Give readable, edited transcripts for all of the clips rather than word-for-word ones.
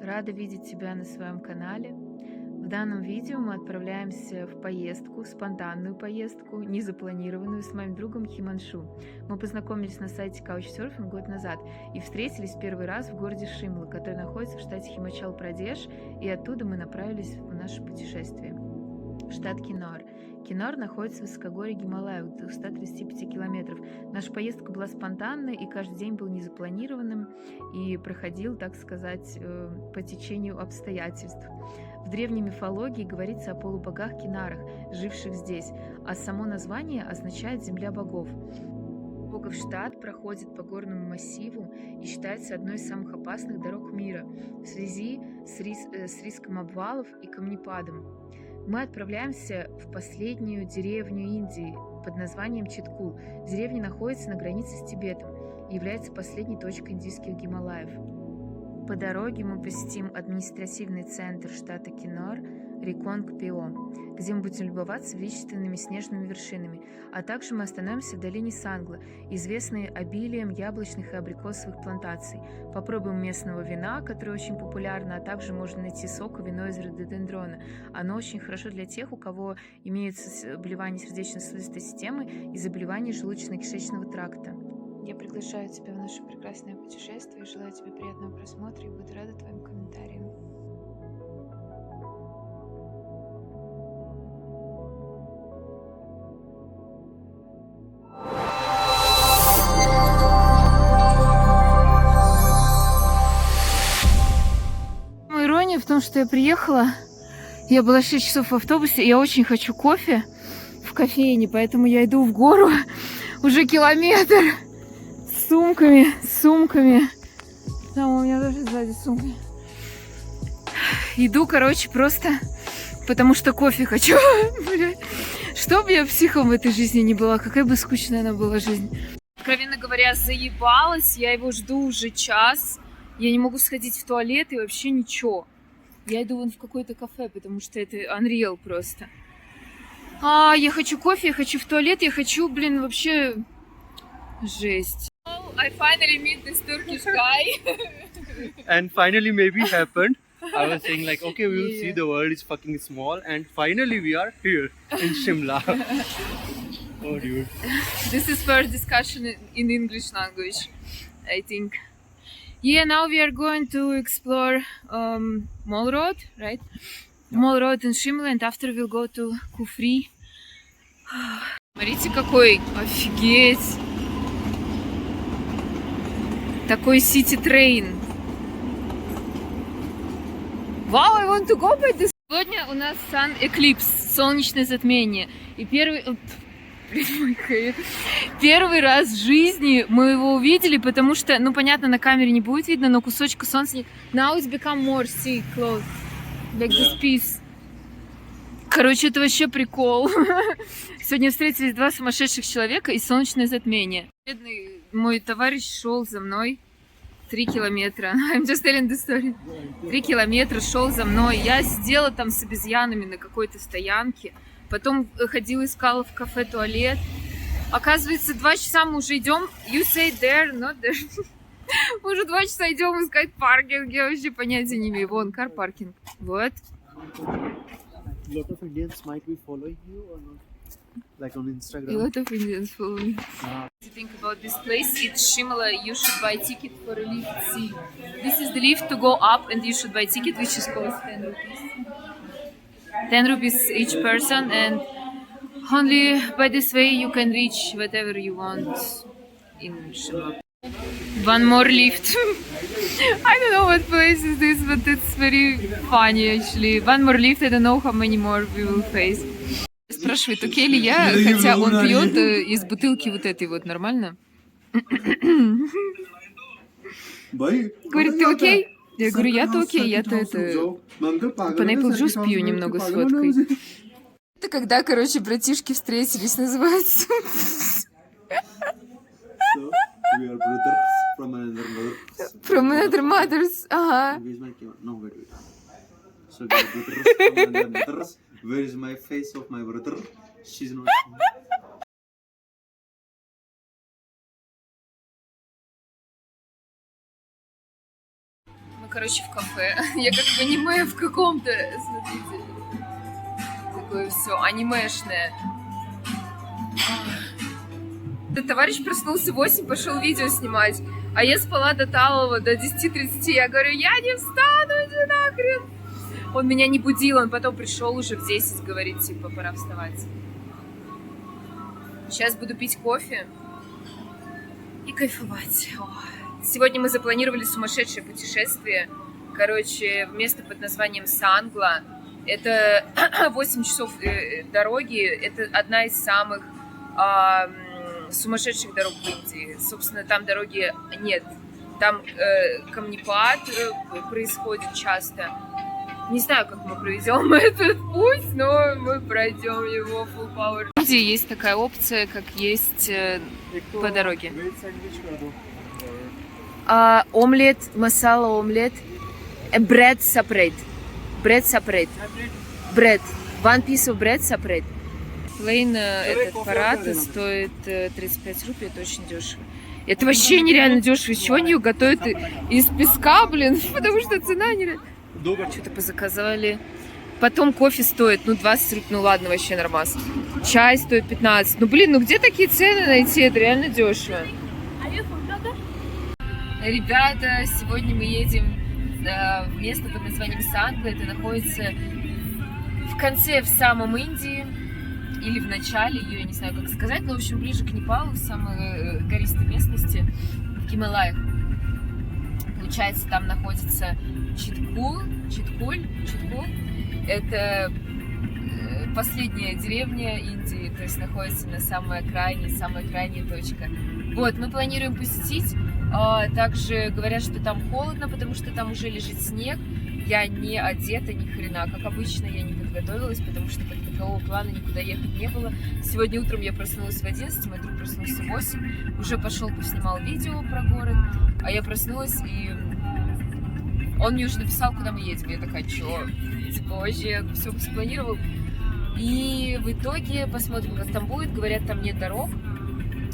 Рада видеть тебя на своем канале. В данном видео мы отправляемся в поездку, спонтанную поездку, незапланированную с моим другом Химаншу. Мы познакомились на сайте Couchsurfing год назад и встретились первый раз в городе Шимла, который находится в штате Химачал-Прадеш, и оттуда мы направились в наше путешествие. Штат Киннор. Киннор находится в высокогорье Гималаев, 235 километров. Наша поездка была спонтанной, и каждый день был незапланированным и проходил, так сказать, по течению обстоятельств. В древней мифологии говорится о полубогах-кинарах, живших здесь, а само название означает «земля богов». Богов штат проходит по горному массиву и считается одной из самых опасных дорог мира в связи с риском обвалов и камнепадом. Мы отправляемся в последнюю деревню Индии под названием Читкул. Деревня находится на границе с Тибетом и является последней точкой индийских Гималаев. По дороге мы посетим административный центр штата Киннор Риконг-Пио, где мы будем любоваться величественными снежными вершинами, а также мы остановимся в долине Сангла, известной обилием яблочных и абрикосовых плантаций. Попробуем местного вина, которое очень популярно, а также можно найти сок и вино из рододендрона. Оно очень хорошо для тех, у кого имеются заболевания сердечно-сосудистой системы и заболевания желудочно-кишечного тракта. Я приглашаю тебя в наше прекрасное путешествие, желаю тебе приятного просмотра и буду рада твоим комментариям. Ирония в том, что я приехала, я была 6 часов в автобусе, и я очень хочу кофе в кофейне, поэтому я иду в гору уже километр с сумками. Там у меня даже сзади сумки. Иду, короче, просто потому что кофе хочу. Что бы я психом в этой жизни не была, какая бы скучная она была жизнь. Откровенно говоря, заебалась, я его жду уже час. Я не могу сходить в туалет и вообще ничего. Я иду вон в какое-то кафе, потому что это unreal просто. Я хочу кофе, я хочу в туалет, я хочу, вообще жесть. I finally meet this Turkish guy. And finally maybe happened. I was saying like, okay, we will see the world is fucking small, and finally we are here in Shimla. Oh dude. This is first discussion in English language, I think. Yeah, now we are going to explore Mall Road, right? Mall Road in Shimla, and after we'll go to Kufri. Смотрите, какой офигеть! Такой City Train. Wow, I want to go by this. Сегодня у нас Sun Eclipse, солнечное затмение. И первый раз в жизни мы его увидели, потому что, понятно, на камере не будет видно, но кусочка солнца нет. Now it's become more, see, close. Like this piece. Короче, это вообще прикол. Сегодня встретились два сумасшедших человека и солнечное затмение. Бедный мой товарищ шел за мной 3 километра. I'm just telling the story. 3 километра шел за мной. Я сидела там с обезьянами на какой-то стоянке. Потом ходила, искала в кафе туалет. Оказывается, 2 часа мы уже идем. You say there, not there. Мы уже 2 часа идем искать паркинг. Я вообще понятия не имею. Вон, кар-паркинг. Вот. A lot of Indians might be following you or not? Like on Instagram. A lot of Indians follow me. If you think about this place, it's Shimla. You should buy ticket for a lift. See, this is the lift to go up, and you should buy ticket, which is cost 10 rupees. 10 rupees each person, and only by this way you can reach whatever you want in Shimla. One more lift. I don't know what place is this, but it's very funny actually. One more lift, I don't know how many more we will face. Спрашивает, окей ли я, хотя он пьет из бутылки вот этой вот, нормально? Говорит, ты окей? Я говорю, я-то окей, я-то это... Pineapple juice пью немного с водкой. Это когда, короче, братишки встретились, называется. We are brothers from another mother. From another mothers, ага. No, wait. So we are brothers from another mothers. Where is my face of my brother? She's not. короче, в кафе. Я как в аниме в каком-то, смотрите. Такое все анимешное. Этот товарищ проснулся в 8, пошел видео снимать. А я спала до талого, до 10:30. Я говорю, я не встану, иди нахрен. Он меня не будил, он потом пришел уже в 10, говорит, типа, пора вставать. Сейчас буду пить кофе и кайфовать. Сегодня мы запланировали сумасшедшее путешествие. Короче, в место под названием Сангла. Это 8 часов дороги. Это одна из самых сумасшедших дорог в Индии. Собственно, там дороги нет. Там камнепад происходит часто. Не знаю, как мы проведем этот путь, но мы пройдем его full power. В Индии есть такая опция, как есть по дороге. Омлет, масала омлет, bread separate. Bread separate. Bread. One piece of bread separate. Plain этот парад стоит 35 рупий, это очень дешево. Это вообще нереально дешево. Из чего они ее готовят? Из песка, блин, потому что цена нереально. Что-то позаказали. Потом кофе стоит, 20 рублей, ладно, вообще нормас. Чай стоит 15. Блин, где такие цены найти? Это реально дешево. Ребята, сегодня мы едем в место под названием Сангла. Это находится в конце, в самом Индии. Или в начале ее, я не знаю, как сказать. Но, в общем, ближе к Непалу, в самой гористой местности, в Гималаях. Получается, там находится Читкул. Это последняя деревня Индии, то есть находится на самая крайняя точка. Вот, мы планируем посетить. Также говорят, что там холодно, потому что там уже лежит снег. Я не одета ни хрена, как обычно, я не подготовилась, потому что как такового плана никуда ехать не было. Сегодня утром я проснулась в 11, мой друг проснулся в 8, уже пошел поснимал видео про город, а я проснулась, и он мне уже написал, куда мы едем. Я такая, чё? Типа, вообще все спланировал. И в итоге посмотрим, как там будет. Говорят, там нет дорог.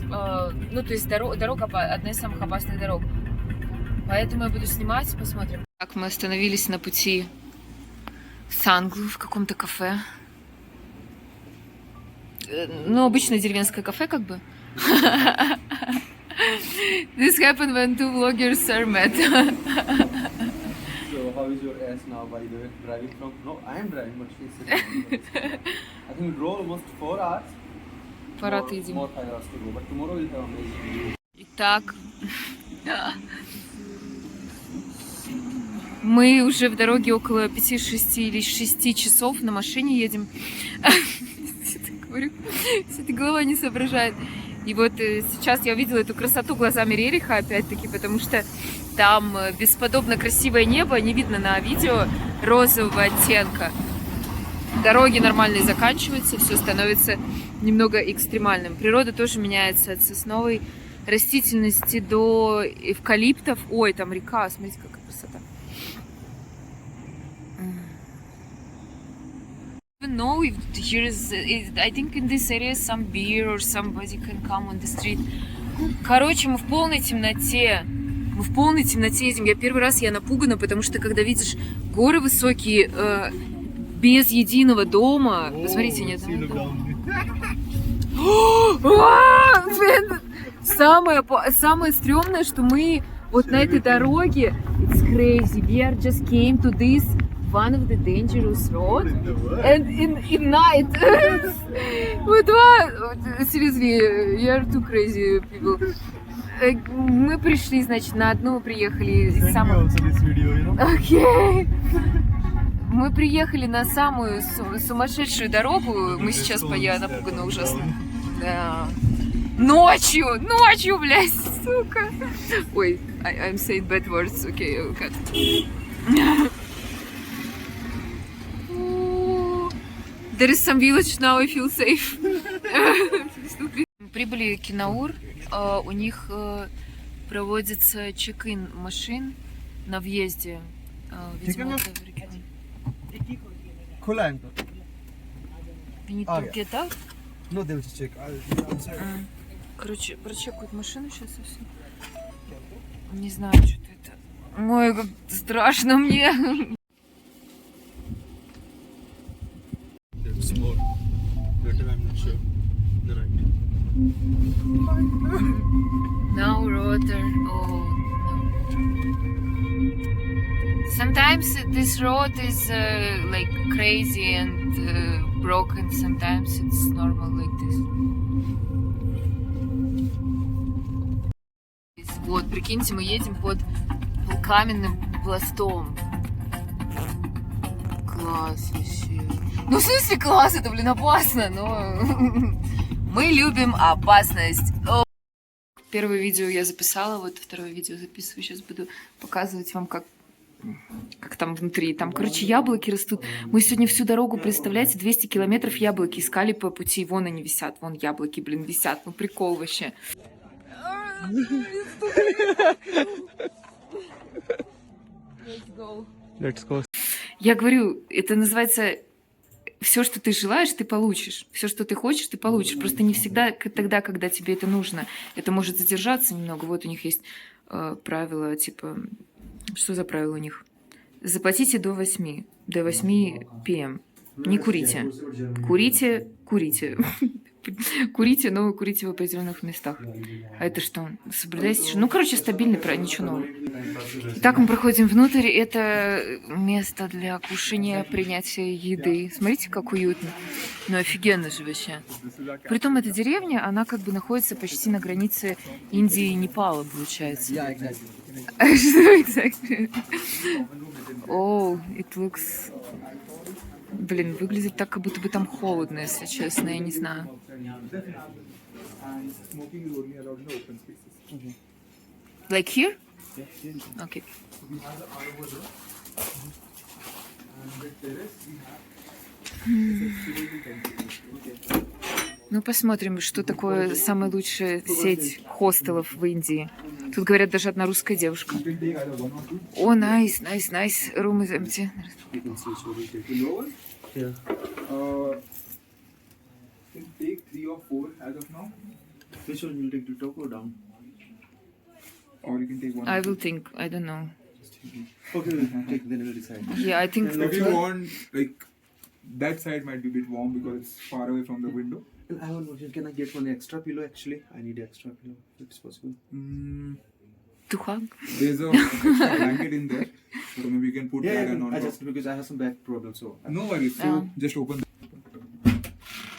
То есть дорога одна из самых опасных дорог. Поэтому я буду снимать, посмотрим. Так, мы остановились на пути в Санглу, в каком-то кафе. Обычное деревенское кафе, как бы. This happened when two vloggers are met. So how is your ass now, by the way? Driving from... No, I am driving, but she's sitting. I think we drove almost 4 hours. Пора ты идем. More 5 hours to go, but tomorrow we'll have amazing view. Итак, мы уже в дороге около 5-6 или 6 часов на машине едем. Говорю, эта голова не соображает. И вот сейчас я увидела эту красоту глазами Рериха, опять-таки, потому что там бесподобно красивое небо, не видно на видео розового оттенка. Дороги нормальные заканчиваются, все становится немного экстремальным. Природа тоже меняется от сосновой растительности до эвкалиптов. Ой, там река, смотрите, какая красота. No, here is, I think in this area some beer or somebody can come on the street. Короче, мы в полной темноте. Едем. Я первый раз напугана, потому что когда видишь горы высокие, без единого дома. Посмотрите, нет. Самое стрёмное, что мы вот на этой дороге. It's crazy. We just came to this one of the dangerous road, and in night. Seriously, you are too crazy people. Мы пришли, значит, на одну приехали из самого... Окей. Мы приехали на самую сумасшедшую дорогу. Мы сейчас напуганы ужасно. Да. Ночью, блядь, сука. Ой, I'm saying bad words. Okay, cut. There is some village now, I feel safe. Прибыли в Кинаур. У них проводится чек-ин машин на въезде. Видимо, это в реке. We need to get out? No, they will just check. Короче, прочекают машину сейчас и все. Не знаю, что это. Ой, как страшно мне. It's more better, I'm not sure. The night. No water. Oh, no. Sometimes this road is like crazy and broken. Sometimes it's normal like this. Вот, прикиньте, мы едем под каменным пластом. Класс вообще. Ну, в смысле класс, это, блин, опасно, но мы любим опасность. Первое видео я записала, вот второе видео записываю. Сейчас буду показывать вам, как там внутри. Там, короче, яблоки растут. Мы сегодня всю дорогу, представляете, 200 километров яблоки искали по пути. Вон они висят, вон яблоки, блин, висят. Ну, прикол вообще. Let's go. Я говорю, это называется все, что ты желаешь, ты получишь. Все, что ты хочешь, ты получишь. Просто не всегда тогда, когда тебе это нужно. Это может задержаться немного. Вот у них есть правила, типа... Что за правила у них? Заплатите до 8 p.m. Не курите. Курите. Курите, но курите в определенных местах. А это что? Соблюдайте тишину. Ну, короче, стабильный, ничего нового. Итак, мы проходим внутрь. Это место для кушания, принятия еды. Смотрите, как уютно. Ну, офигенно же вообще. Притом эта деревня, она как бы находится почти на границе Индии и Непала, получается. Exactly. Oh, it looks... Блин, выглядит так, как будто бы там холодно, если честно, я не знаю. Like here? Okay. Ну, посмотрим, что такое самая лучшая сеть хостелов в Индии. Тут, говорят, даже одна русская девушка. О, nice. Room is empty. Yeah. Take 3 or 4 as of now, Which one will take the top or down? or you can take one. I will think. I don't know. Okay, we'll take, then we'll decide. Yeah, I think... If you want, like, that side might be a bit warm because it's far away from the window. I have one question. Can I get one extra pillow actually? I need extra pillow if it's possible. To hug? There's a extra blanket in there, so maybe you can put that and on I top. just because I have some back problems, so. No worries, so just open.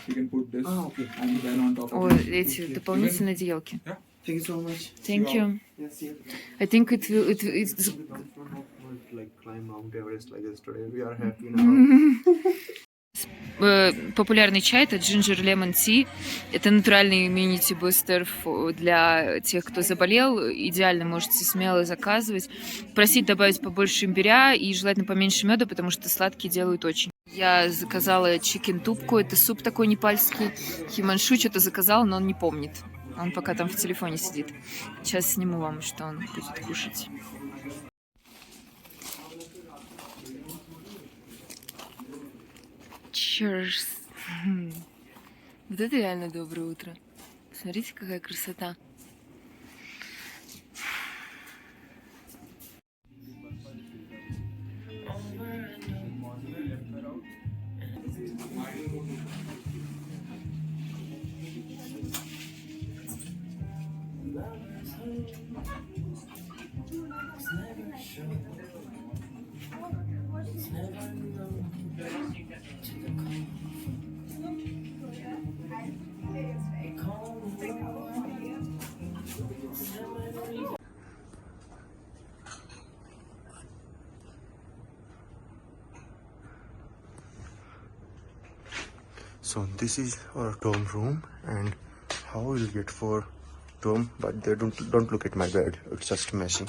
You can put this okay. and then on top О, of it. эти дополнительные одеялки. Yeah. Thank you so much. Thank you. Yes, yes. I think it's... Like climb Mount Everest like yesterday. We are happy now. Популярный чай — это Ginger Lemon Tea. Это натуральный immunity booster для тех, кто заболел. Идеально можете смело заказывать. Просить добавить побольше имбиря и желательно поменьше меда, потому что сладкие делают очень. Я заказала чикен-тупку. Это суп такой непальский. Химаншу что-то заказал, но он не помнит. Он пока там в телефоне сидит. Сейчас сниму вам, что он будет кушать. Cheers. Вот это реально доброе утро. Смотрите, какая красота. So this is our dorm room, and how we'll get for dorm, but they don't look at my bed, it's just messy.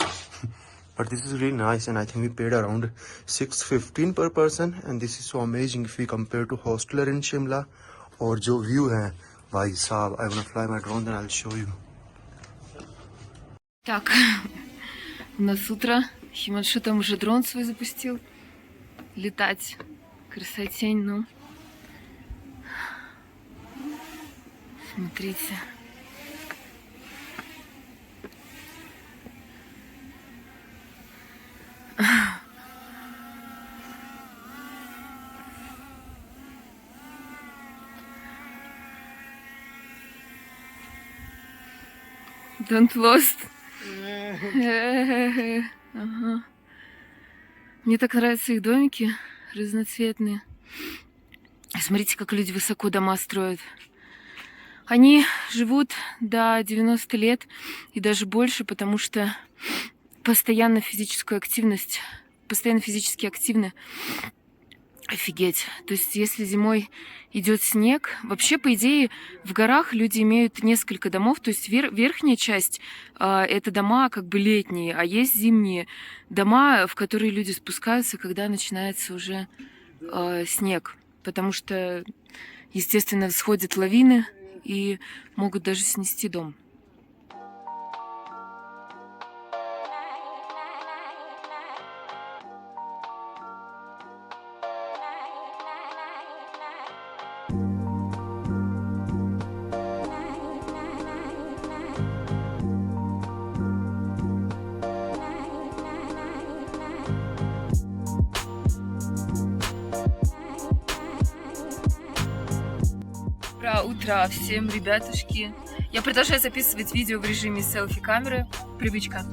But this is really nice, and I think we paid around $6.15 per person, and this is so amazing if we compare to hostler in Shimla. और जो view है भाई साहब, I wanna fly my drone, then I'll show you. Так, у нас утро. Химаншу там уже дрон свой запустил. Летать. Красотень, ну. Смотрите. Don't lost. Ага. Мне так нравятся их домики разноцветные. Смотрите, как люди высоко дома строят. Они живут до 90 лет и даже больше, потому что постоянно физическую активность, постоянно физически активны. Офигеть. То есть, если зимой идет снег, вообще, по идее, в горах люди имеют несколько домов. То есть, верхняя часть это дома как бы летние, а есть зимние дома, в которые люди спускаются, когда начинается уже снег. Потому что, естественно, сходят лавины и могут даже снести дом. Доброе утро всем, ребятушки. Я продолжаю записывать видео в режиме селфи-камеры. Привычка.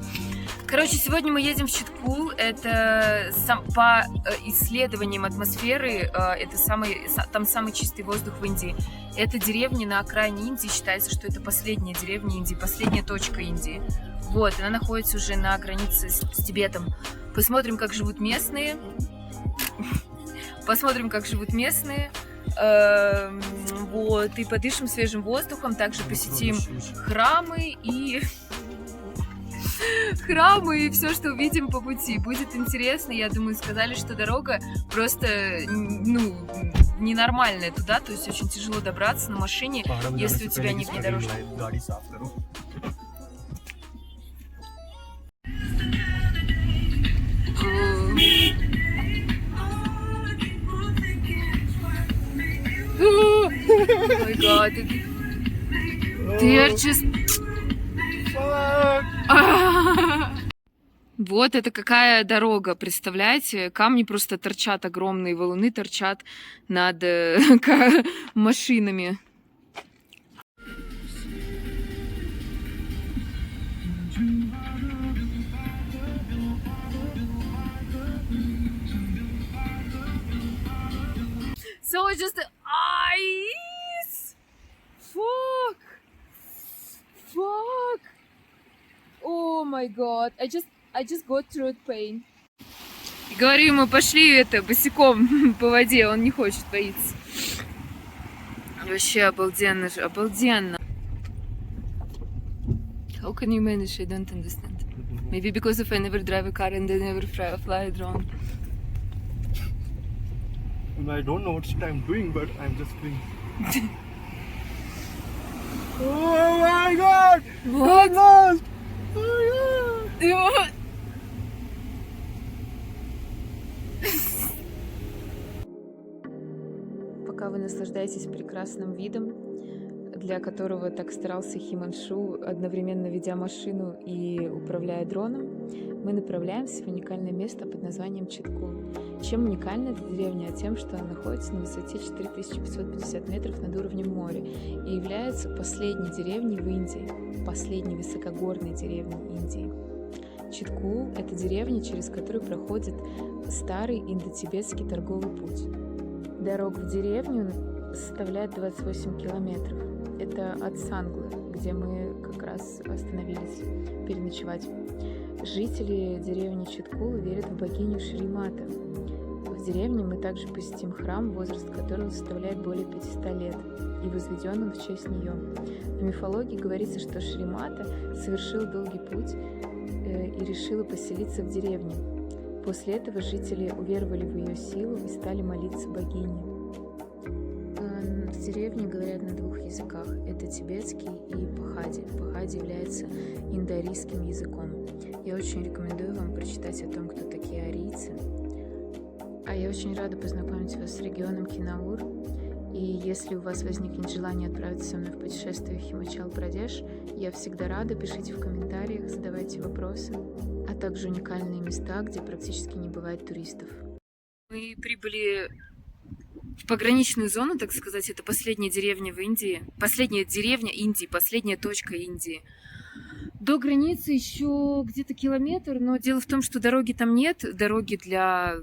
Короче, сегодня мы едем в Читкул. Это по исследованиям атмосферы, там самый чистый воздух в Индии. Это деревня на окраине Индии. Считается, что это последняя деревня Индии, последняя точка Индии. Вот, она находится уже на границе с Тибетом. Посмотрим, как живут местные. Вот, и подышим свежим воздухом, также посетим храмы и все, что увидим по пути. Будет интересно, я думаю, сказали, что дорога просто, ненормальная туда, то есть очень тяжело добраться на машине, если у тебя не внедорожник. Oh my god. They are just... Вот это какая дорога, представляете? Камни просто торчат, огромные валуны торчат над машинами. So it's just ice. Fuck. Oh my god. I just got throat pain. Говорю ему, пошли босиком по воде. Он не хочет, боится. Вообще обалденно же, обалденно. How can you manage? I don't understand. Maybe because I never drive a car and I never fly a drone. I don't know what I'm doing, but I'm just doing. Oh my god! What? Lost! Oh my god! Пока вы наслаждаетесь прекрасным видом, для которого так старался Химаншу, одновременно ведя машину и управляя дроном, мы направляемся в уникальное место под названием Читкул. Чем уникальна эта деревня? Тем, что она находится на высоте 4550 метров над уровнем моря и является последней деревней в Индии, последней высокогорной деревней Индии. Читкул – это деревня, через которую проходит старый индо-тибетский торговый путь. Дорога в деревню составляет 28 километров. Это от Санглы, где мы как раз остановились переночевать. Жители деревни Читкул верят в богиню Шримата. В деревне мы также посетим храм, возраст которого составляет более 500 лет, и возведен он в честь нее. В мифологии говорится, что Шримата совершил долгий путь и решила поселиться в деревне. После этого жители уверовали в ее силу и стали молиться богине. В деревне говорят на двух языках. Это тибетский и пахади. Пахади является индоарийским языком. Я очень рекомендую вам прочитать о том, кто такие арийцы. А я очень рада познакомить вас с регионом Кинаур. И если у вас возникнет желание отправиться со мной в путешествие в Химачал-Прадеш, я всегда рада. Пишите в комментариях, задавайте вопросы, а также уникальные места, где практически не бывает туристов. Мы прибыли в пограничную зону, так сказать. Это последняя деревня в Индии. Последняя деревня Индии, последняя точка Индии. До границы еще где-то километр, но дело в том, что дороги там нет, дороги для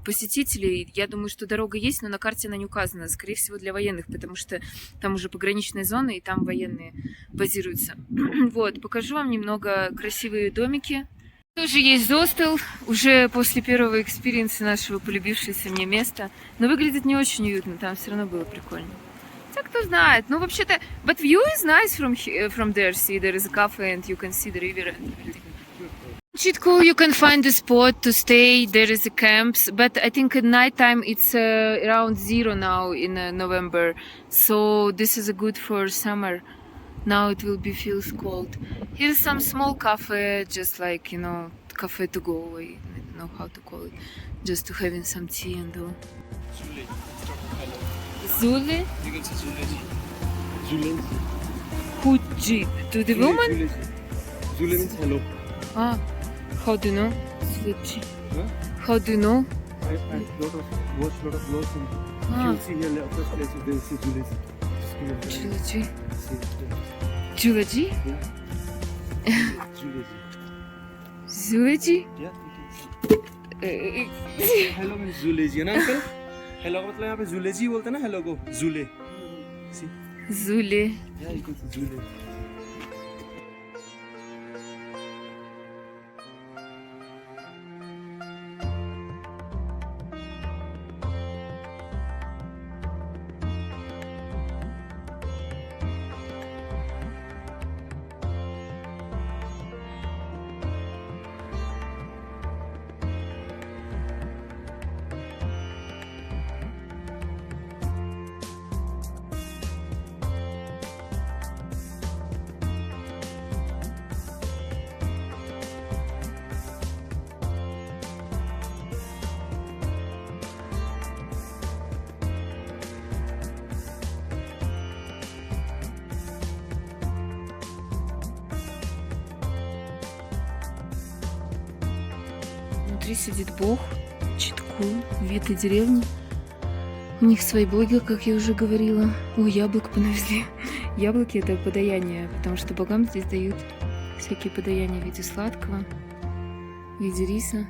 посетителей. Я думаю, что дорога есть, но на карте она не указана, скорее всего, для военных, потому что там уже пограничная зона, и там военные базируются. Вот, покажу вам немного красивые домики. Тоже есть хостел, уже после первого экспириенса нашего полюбившееся мне место, но выглядит не очень уютно, там все равно было прикольно. Хотя кто знает, ну вообще-то, but view is nice from there, see there is a cafe and you can see the river and everything. Chitku, you can find a spot to stay, there is a camps, but I think at night time it's around 0 now in November, so this is good for summer. Now it will be feels cold. Here's some small cafe, just like, you know, cafe to go, I don't know how to call it, just to having some tea and all. Zule? You can say Zule. Huji. To the woman? Zule means hello. Ah, how do you know? Zule. Huh? How do you know? I watch lot of vlogs and Ah. you see here lot of places they say Zule. Julaji. Julaji? Yeah. Zule. Zulaji? Yeah. Hello means Zule ji, ना uncle? Hello का मतलब यहाँ पे Zule ji बोलते हैं ना hello को Zule. See? Zule. Yeah, you can say Zule. Внутри сидит Бог, Читку, Вита деревни. У них свои боги, как я уже говорила. О, яблок понавезли. Яблоки — это подаяние, потому что богам здесь дают всякие подаяния в виде сладкого, в виде риса.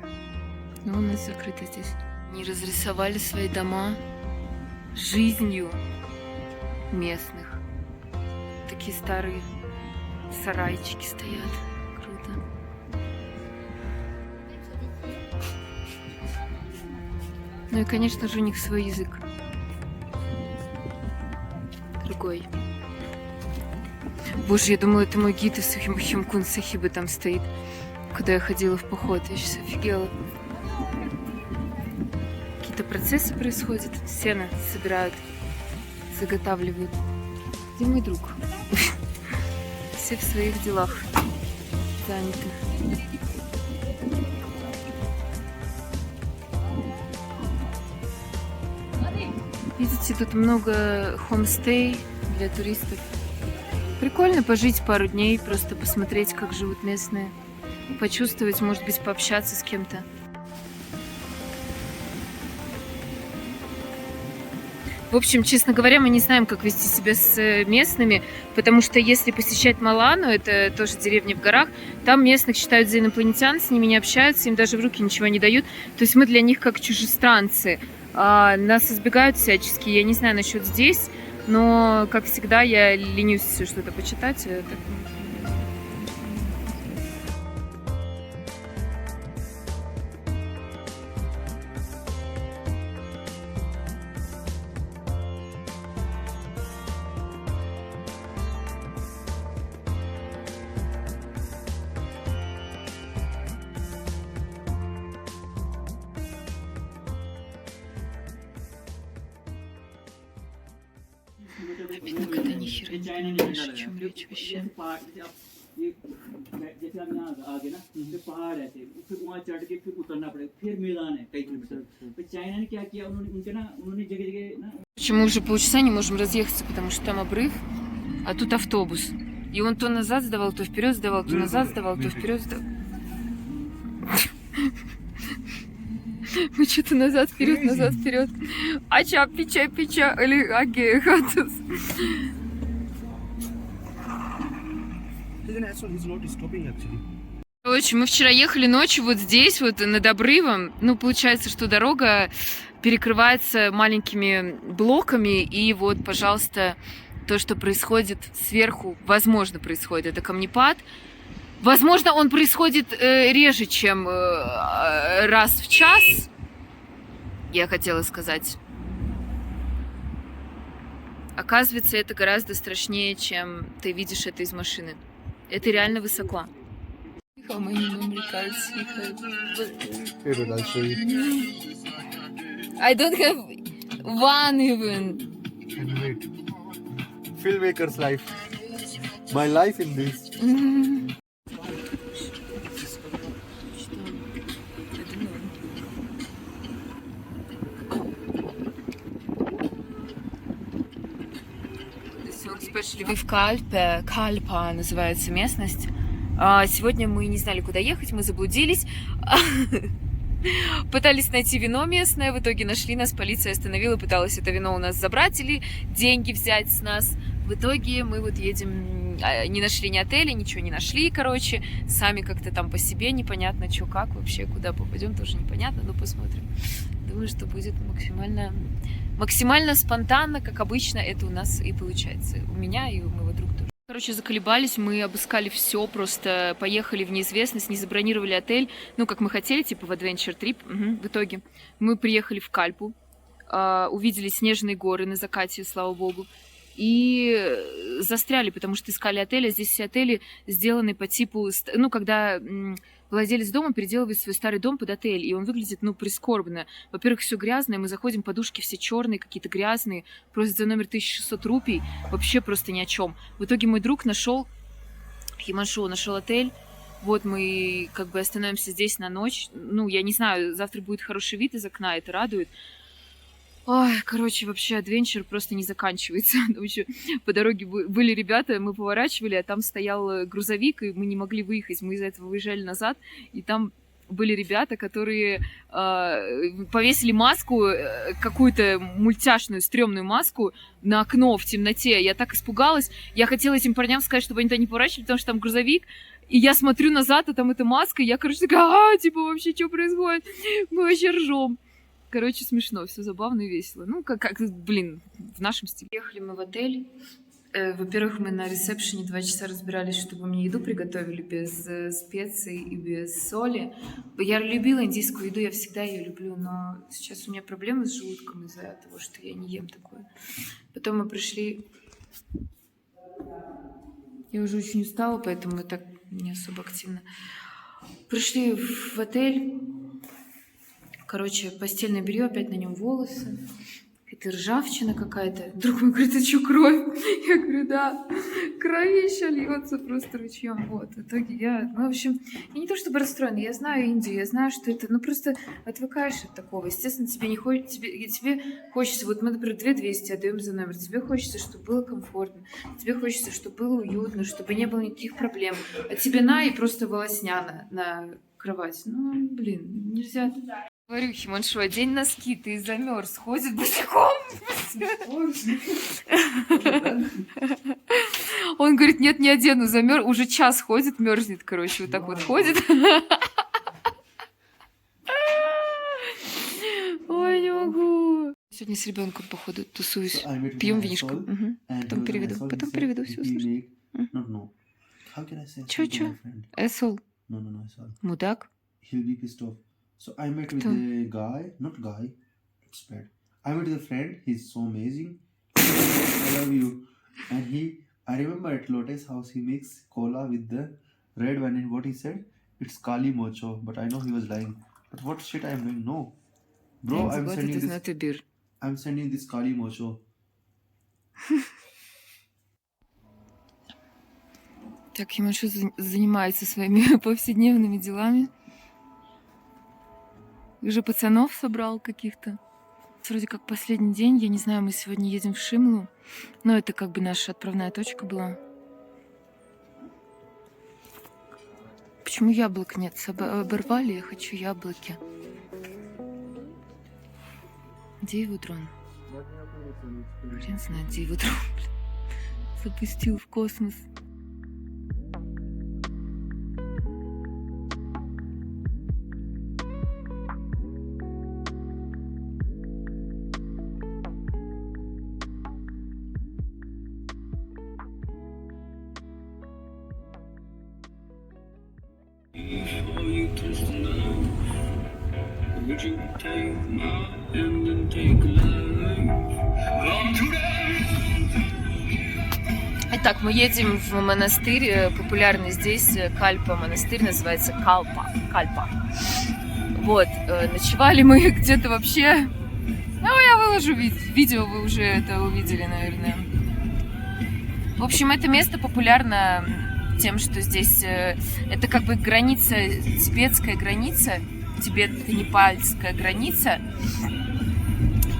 Но у нас закрыто здесь. Они разрисовали свои дома жизнью местных. Такие старые сарайчики стоят. Круто. Ну и, конечно же, у них свой язык. Другой. Боже, я думала, это мой гид из Химкун Сахибы там стоит, когда я ходила в поход. Я сейчас офигела. Какие-то процессы происходят. Сено собирают, заготавливают. Где мой друг? Все в своих делах заняты. Видите, тут много хомстей для туристов. Прикольно пожить пару дней, просто посмотреть, как живут местные. Почувствовать, может быть, пообщаться с кем-то. В общем, честно говоря, мы не знаем, как вести себя с местными, потому что если посещать Малану, это тоже деревня в горах, там местных считают за инопланетян, с ними не общаются, им даже в руки ничего не дают. То есть мы для них как чужестранцы. Нас избегают всячески. Я не знаю насчет здесь, но, как всегда, я ленюсь что-то почитать. Видно, когда ни хера не понимаешь, о чем речь вообще. जैसे हम यहाँ आ गए ना तो पहाड़ ऐसे फिर वहाँ चढ़ के फिर उतरना पड़ेगा फिर मैदान है कई किलोमीटर तो चाइना ने क्या किया उन्होंने जगह जगह ना Почему уже полчаса не можем разъехаться, потому что там обрыв, а тут автобус. И он то назад сдавал, то вперед сдавал, то назад сдавал, то вперед сдавал. Мы что-то назад, вперед. Ача, пича, или аге, хатус. Even as well, he's not stopping actually. Короче, мы вчера ехали ночью вот здесь, вот над обрывом. Ну, получается, что дорога перекрывается маленькими блоками. И вот, пожалуйста, то, что происходит сверху, возможно, происходит. Это камнепад. Возможно, он происходит реже, чем раз в час. Я хотела сказать. Оказывается, это гораздо страшнее, чем ты видишь это из машины. Это реально высоко. How many memory cards you have? Here, I'll show you. I don't have one even. And wait. Filmmaker's life. My life in this. Мы в Кальпе, Кальпа называется местность. Сегодня мы не знали, куда ехать, мы заблудились. Пытались найти вино местное, в итоге нашли нас, полиция остановила, пыталась это вино у нас забрать или деньги взять с нас. В итоге мы вот едем, не нашли ни отеля, ничего не нашли, короче, сами как-то там по себе, непонятно, что, как вообще, куда попадем, тоже непонятно, но посмотрим. Думаю, что будет максимально спонтанно, как обычно это у нас и получается. У меня и у моего друга тоже. Короче, заколебались, мы обыскали все, просто поехали в неизвестность, не забронировали отель, ну, как мы хотели, типа в Adventure Trip. В итоге мы приехали в Кальпу, увидели снежные горы на закате, слава богу, и застряли, потому что искали отель, а здесь все отели сделаны по типу, ну, когда владелец дома переделывает свой старый дом под отель, и он выглядит, ну, прискорбно. Во-первых, все грязное, мы заходим, подушки все черные, какие-то грязные, просят за номер 1600 рупий, вообще просто ни о чем. В итоге мой друг нашел, Химаншу нашел отель, вот мы как бы остановимся здесь на ночь, ну, я не знаю, завтра будет хороший вид из окна, это радует. Ой, короче, вообще адвенчер просто не заканчивается. Там еще по дороге были ребята, мы поворачивали, а там стоял грузовик, и мы не могли выехать. Мы из-за этого выезжали назад, и там были ребята, которые повесили маску, какую-то мультяшную, стрёмную маску на окно в темноте. Я так испугалась. Я хотела этим парням сказать, чтобы они туда не поворачивали, потому что там грузовик. И я смотрю назад, а там эта маска, и я, короче, такая, типа, вообще, что происходит? Мы вообще ржем. Короче, смешно, все забавно и весело. Ну, как, блин, в нашем стиле. Ехали мы в отель. Во-первых, мы на ресепшене 2 часа разбирались, чтобы мне еду приготовили без специй и без соли. Я любила индийскую еду, я всегда ее люблю, но сейчас у меня проблемы с желудком из-за того, что я не ем такое. Потом мы пришли... Я уже очень устала, поэтому мы так не особо активно. Пришли в отель. Короче, постельное белье, опять на нем волосы. Это ржавчина какая-то. Друг мой говорит, это что, кровь? Я говорю, да. Кровища льется просто ручьем. Вот. В итоге я, ну, в общем, я не то чтобы расстроена, я знаю Индию, я знаю, что это, ну, просто отвыкаешь от такого. Естественно, тебе хочется, вот мы, например, 2200 отдаем за номер, тебе хочется, чтобы было комфортно, тебе хочется, чтобы было уютно, чтобы не было никаких проблем. А тебе на и просто волосня на кровать. Ну, блин, нельзя... Говорю, Химаншу, одень носки, ты замерз, ходит босиком. Он говорит, нет, не одену, замерз, уже час ходит, мерзнет, короче, вот так вот ходит. Ой, не могу. Сегодня с ребенком, походу, тусуюсь, пьем винишко. Потом переведу, все услышишь. Чё? Эсол? Мудак? So I met with a guy, not guy, it's bad. I met with a friend, he's so amazing. I love you. And I remember at Lotus House, he makes cola with the red wine. And what he said, it's Kali Mocho. But I know he was lying. But what shit I am doing? No. Bro, I'm sending this Kali Mocho. Так, Химаншу занимается своими повседневными делами. Уже пацанов собрал каких-то. Вроде как последний день, я не знаю, мы сегодня едем в Шимлу, но это как бы наша отправная точка была. Почему яблок нет? Оборвали, я хочу яблоки. Где его дрон? Хрен знает, где его дрон, блин. Запустил в космос. Итак, мы едем в монастырь, популярный здесь, Кальпа монастырь, называется Кальпа. Вот, ночевали мы где-то вообще... Ну, я выложу видео, вы уже это увидели, наверное. В общем, это место популярно тем, что здесь это как бы граница, тибетская граница, тибет-непальская граница.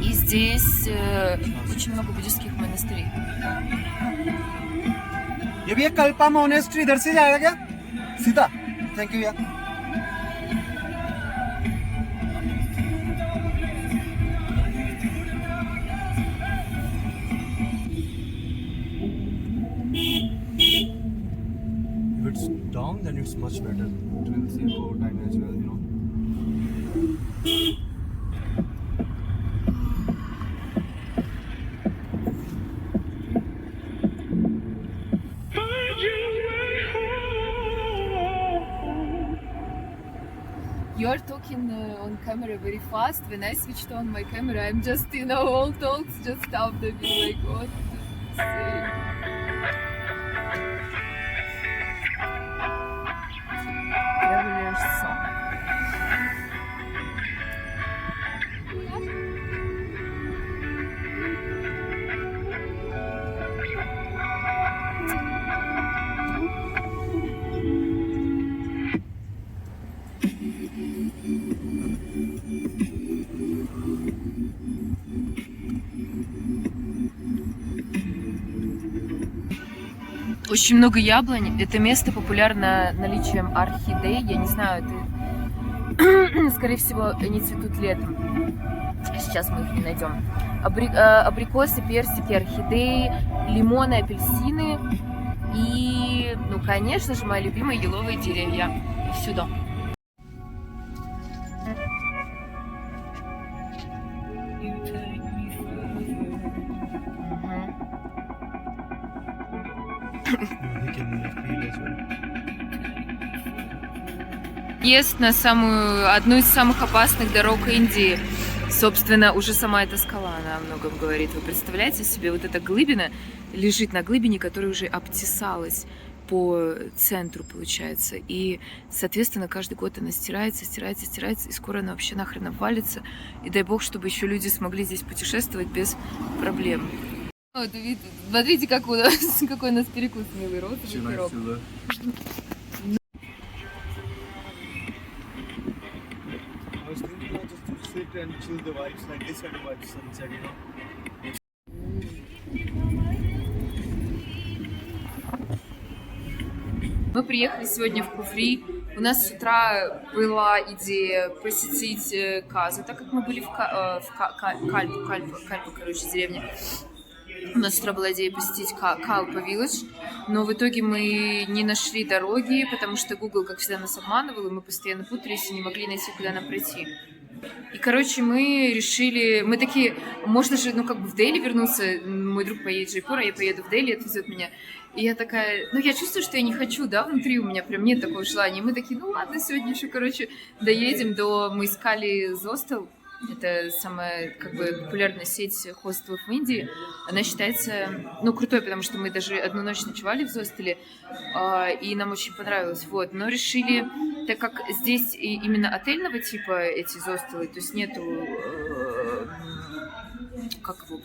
И здесь очень много буддистских монастырей. ये भैया कल्पा मोनेस्ट्री इधर से जाएगा क्या सीधा thank you भैया If it's down, then it's much better. It will save our time as well, you know. You're talking on camera very fast. When I switched on my camera, I'm just, all talks just stopped. I feel like, what to say? Traveler's song. Очень много яблонь. Это место популярно наличием орхидей. Я не знаю, это, скорее всего, они цветут летом. Сейчас мы их не найдем. Абрикосы, персики, орхидеи, лимоны, апельсины и, ну, конечно же, мои любимые еловые деревья. И сюда. Въезд на одну из самых опасных дорог Индии. Собственно, уже сама эта скала, она о многом говорит. Вы представляете себе, вот эта глыбина лежит на глыбине, которая уже обтесалась по центру, получается. И, соответственно, каждый год она стирается, и скоро она вообще нахрен обвалится. И дай бог, чтобы еще люди смогли здесь путешествовать без проблем. Вот, смотрите, какой у нас перекус милый, розовый пирог. and chill the vibes like this kind of vibes sunset, you know. Мы приехали сегодня в Куфри. У нас с утра была идея посетить Казу, так как мы были в Кальпу, короче, деревне. У нас с утра была идея посетить Калпа Вилледж, но в итоге мы не нашли дороги, потому что Google, как всегда, нас обманывал, и мы постоянно путались и не могли найти, куда нам пройти. И, короче, мы решили, мы такие, можно же, ну, как бы в Дели вернуться, мой друг поедет в Джайпур, а я поеду в Дели, отвезет меня. И я такая, ну, я чувствую, что я не хочу, да, внутри у меня прям нет такого желания. И мы такие, ну, ладно, сегодня еще, короче, доедем мы искали Зостел. Это самая, как бы, популярная сеть хостелов в Индии. Она считается, ну, крутой, потому что мы даже одну ночь ночевали в Зостеле, и нам очень понравилось, вот. Но решили, так как здесь именно отельного типа эти Зостелы, то есть нету, как его,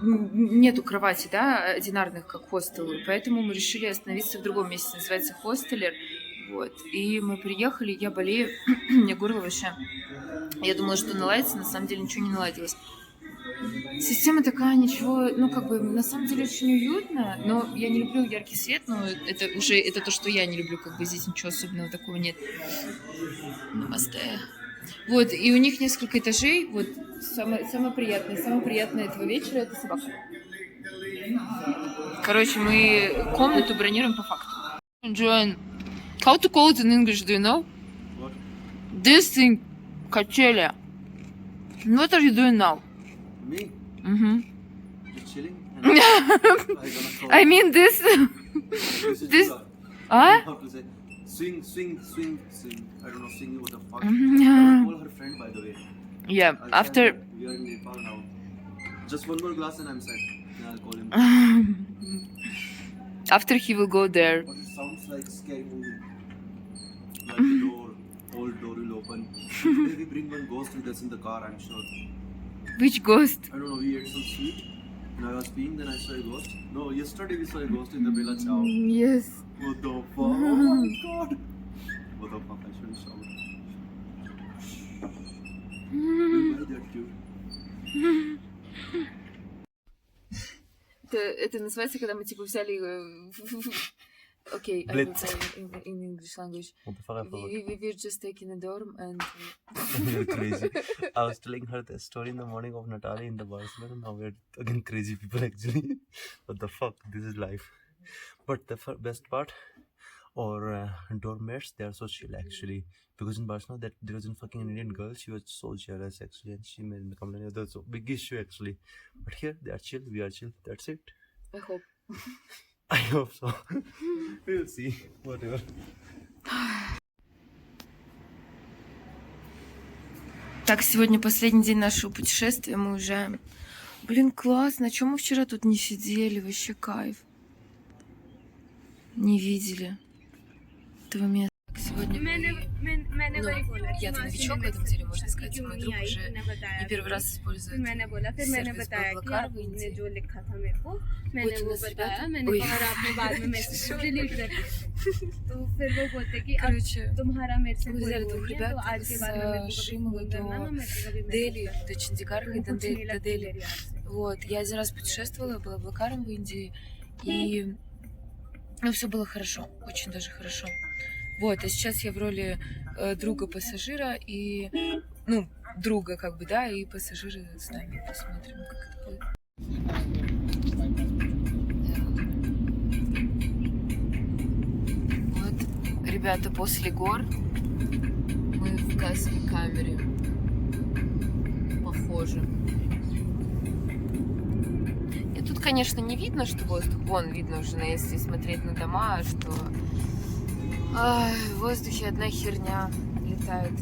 нету кровати, да, одинарных, как хостелы, поэтому мы решили остановиться в другом месте, называется Хостелер, вот. И мы приехали, я болею, у меня горло вообще... Я думала, что наладится, на самом деле ничего не наладилось. Система такая, ничего, ну, как бы, на самом деле очень уютно, но я не люблю яркий свет, но это то, что я не люблю, как бы здесь ничего особенного такого нет. Намасте. Вот, и у них несколько этажей, вот, самое приятное этого вечера — это собака. Короче, мы комнату бронируем по факту. Join. How to call it in English, do you know? What? This thing. Качеля. What are you doing now? Me? Mm-hmm. Just chilling. I mean this. This. How to say? Swing. I don't know, swing, what the fuck. I call her friend, by the way. Yeah. I'll After. send her. We are in Nepal now. Just one more glass and I'm set. Yeah, I'll call him. After he will go there. But it sounds like a scary movie. Like the door, old door will open. Today we bring one ghost with us in the car, I'm sure. Which ghost? I don't know, we ate some sweet and I was peeing, then I saw a ghost. No, yesterday we saw a ghost in the Bella Chow. Yes. What the fuck? Oh my god! What the fuck? I shouldn't shout. Why that cute? Это называется, когда мы типа взяли... Okay, I will Blitz. say in English language. What the fuck I forgot. We were just taking a dorm and... You're crazy. I was telling her the story in the morning of Natalia in the Barcelona. Now we're again crazy people actually. What the fuck? This is life. But the best part, our dorm mates, they are so chill actually. Because in Barcelona, that there was a fucking Indian girl. She was so jealous actually, and she made me complain. That's a big issue actually. But here they are chill. We are chill. That's it. I hope. I hope so. We'll see. Whatever. Так, сегодня последний день нашего путешествия. Мы уезжаем. Блин, классно. Чё мы вчера тут не сидели? Вообще кайф. Не видели этого места. Сегодня я новичок в этом деле, можно сказать. Мой друг уже не первый раз использует сервис Блаблакар в Индии. Вот у нас ребята... Ой. Короче, мы взяли двух ребят с Шимовой до Дели, до Чандигарха и до Дели. Вот, я один раз путешествовала Блаблакаром в Индии, и все было хорошо, очень даже хорошо. Вот, а сейчас я в роли друга-пассажира и, ну, друга как бы, да, и пассажиры с нами. Посмотрим, как это будет. Вот, ребята, после гор мы в газовой камере. Похоже. И тут, конечно, не видно, что воздух. Вон видно уже, если смотреть на дома, что... в воздухе одна херня летает.